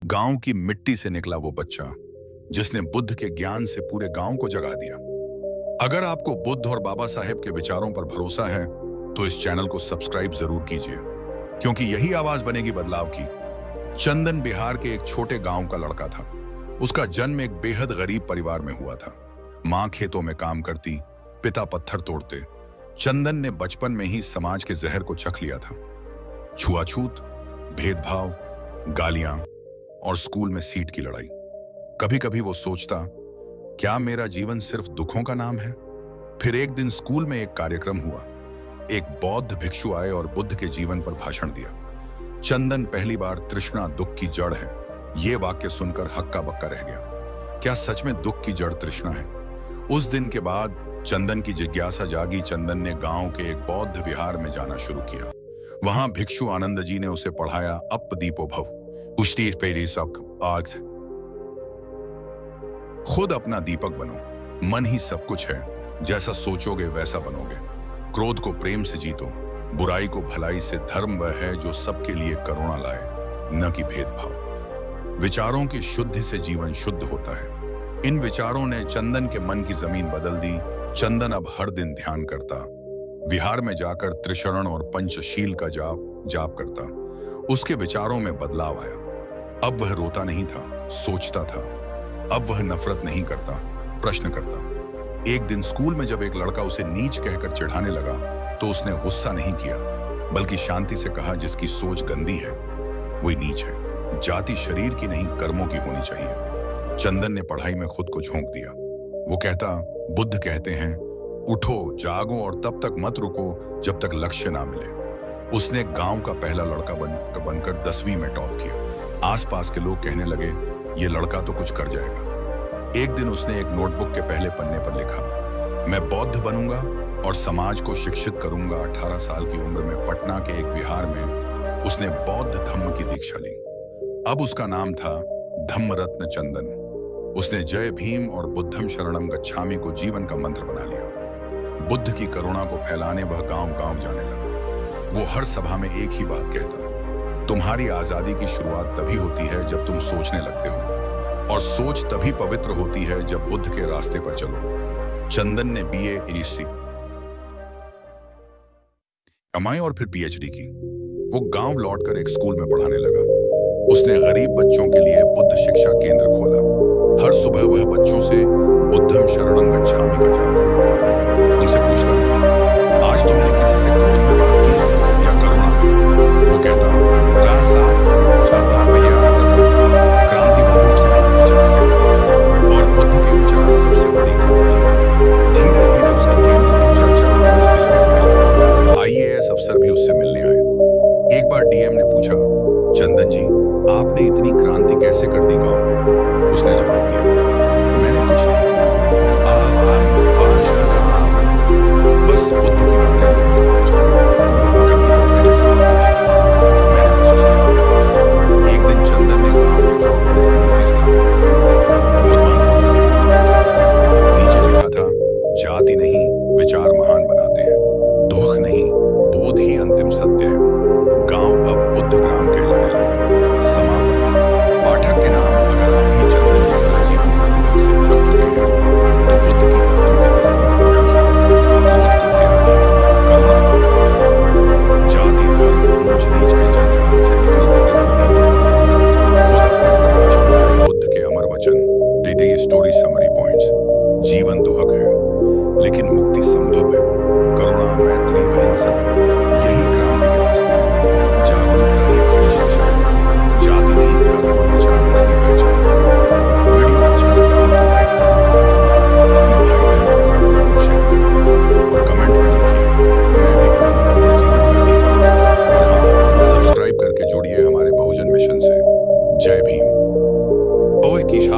गांव की मिट्टी से निकला वो बच्चा जिसने बुद्ध के ज्ञान से पूरे गांव को जगा दिया। अगर आपको बुद्ध और बाबा साहेब के विचारों पर भरोसा है तो इस चैनल को सब्सक्राइब जरूर कीजिए, क्योंकि यही आवाज बनेगी बदलाव की। चंदन बिहार के एक छोटे गांव का लड़का था। उसका जन्म एक बेहद गरीब परिवार में हुआ था। मां खेतों में काम करती, पिता पत्थर तोड़ते। चंदन ने बचपन में ही समाज के जहर को चख लिया था। छुआछूत, भेदभाव, गालियां और स्कूल में सीट की लड़ाई। कभी कभी वो सोचता, क्या मेरा जीवन सिर्फ दुखों का नाम है? फिर एक दिन स्कूल में एक कार्यक्रम हुआ। एक बौद्ध भिक्षु आए और बुद्ध के जीवन पर भाषण दिया। चंदन पहली बार तृष्णा दुख की जड़ है, ये वाक्य सुनकर हक्का बक्का रह गया। क्या सच में दुख की जड़ तृष्णा है? उस दिन के बाद चंदन की जिज्ञासा जागी। चंदन ने गांव के एक बौद्ध विहार में जाना शुरू किया। वहां भिक्षु आनंद जी ने उसे पढ़ाया, अप दीपो भव, उष्टी पेरी सक आज। खुद अपना दीपक बनो, मन ही सब कुछ है, जैसा सोचोगे वैसा बनोगे। क्रोध को प्रेम से जीतो, बुराई को भलाई से। धर्म वह है जो सबके लिए करुणा लाए, न कि भेदभाव। विचारों की शुद्धि से जीवन शुद्ध होता है। इन विचारों ने चंदन के मन की जमीन बदल दी। चंदन अब हर दिन ध्यान करता, विहार में जाकर त्रिशरण और पंचशील का जाप करता। उसके विचारों में बदलाव आया। अब वह रोता नहीं था, सोचता था। अब वह नफरत नहीं करता, प्रश्न करता। एक दिन स्कूल में जब एक लड़का उसे नीच कहकर चिढ़ाने लगा तो उसने गुस्सा नहीं किया, बल्कि शांति से कहा, जिसकी सोच गंदी है वही नीच है। जाति शरीर की नहीं, कर्मों की होनी चाहिए। चंदन ने पढ़ाई में खुद को झोंक दिया। वो कहता, बुद्ध कहते हैं, उठो, जागो और तब तक मत रुको जब तक लक्ष्य ना मिले। उसने गांव का पहला लड़का बनकर 10वीं में टॉप किया। आसपास के लोग कहने लगे, ये लड़का तो कुछ कर जाएगा। एक दिन उसने एक नोटबुक के पहले पन्ने पर लिखा, मैं बौद्ध बनूंगा और समाज को शिक्षित करूंगा। 18 साल की उम्र में पटना के एक विहार में उसने बौद्ध धम्म की दीक्षा ली। अब उसका नाम था धम्मरत्न चंदन। उसने जय भीम और बुद्धम शरणम गच्छामि को जीवन का मंत्र बना लिया। बुद्ध की करुणा को फैलाने वह गांव-गांव जाने लगा। वो हर सभा में एक ही बात कहता, तुम्हारी आजादी की शुरुआत तभी होती है जब तुम सोचने लगते हो, और सोच तभी पवित्र होती है जब बुद्ध के रास्ते पर चलो। चंदन ने बीए ईसी कमाई और फिर पीएचडी की। वो गांव लौटकर एक स्कूल में पढ़ाने लगा। उसने गरीब बच्चों के लिए बुद्ध शिक्षा केंद्र खोला। हर सुबह वह बच्चों से बुद्धम शरणम गच्छामि का जाप करता। उनसे पूछता, आज तुमने किसी से क्रोध में बात की या करुणा में? वो कहता, कहा साहब, श्रद्धा भैया क्रांति बंदूक से नहीं, विचार से होती है, और बुद्ध के विचार सबसे बड़ी क्रांति है। धीरे धीरे उसके केंद्र की चर्चा पूरे जिले में फैली। आईएएस अफसर भी उससे मिलने आए। एक बार डीएम ने पूछा, चंदन जी, आपने इतनी क्रांति कैसे कर दी गांव?